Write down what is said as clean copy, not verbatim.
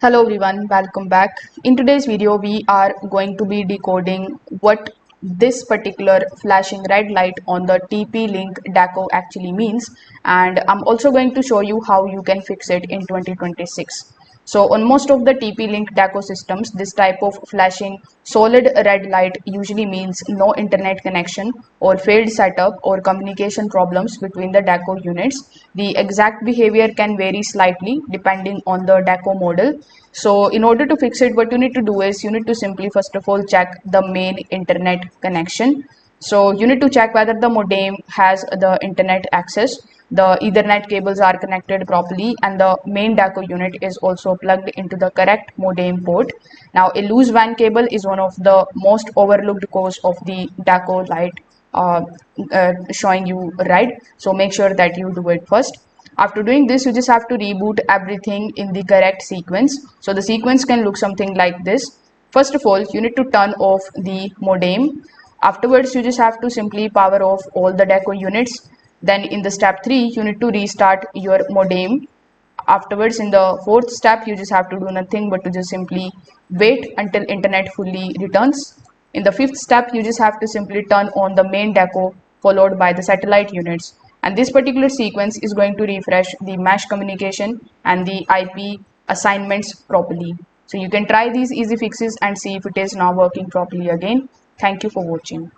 Hello everyone, welcome back. In today's video, we are going to be decoding what this particular flashing red light on the TP-Link Deco actually means, and I'm also going to show you how you can fix it in 2026. So on most of the TP-Link Deco systems, this type of flashing solid red light usually means no internet connection or failed setup or communication problems between the Deco units. The exact behavior can vary slightly depending on the Deco model. So in order to fix it, what you need to do is you need to simply first of all check the main internet connection. So you need to check whether the modem has the internet access, the Ethernet cables are connected properly, and the main Deco unit is also plugged into the correct modem port. Now a loose WAN cable is one of the most overlooked cause of the Deco light showing you red. So make sure that you do it first. After doing this, you just have to reboot everything in the correct sequence. So the sequence can look something like this. First of all, you need to turn off the modem. Afterwards, you just have to simply power off all the Deco units. Then in the step 3, you need to restart your modem. Afterwards, in the fourth step, you just have to do nothing but to just simply wait until internet fully returns. In the fifth step, you just have to simply turn on the main Deco followed by the satellite units. And this particular sequence is going to refresh the mesh communication and the IP assignments properly. So you can try these easy fixes and see if it is now working properly again. Thank you for watching.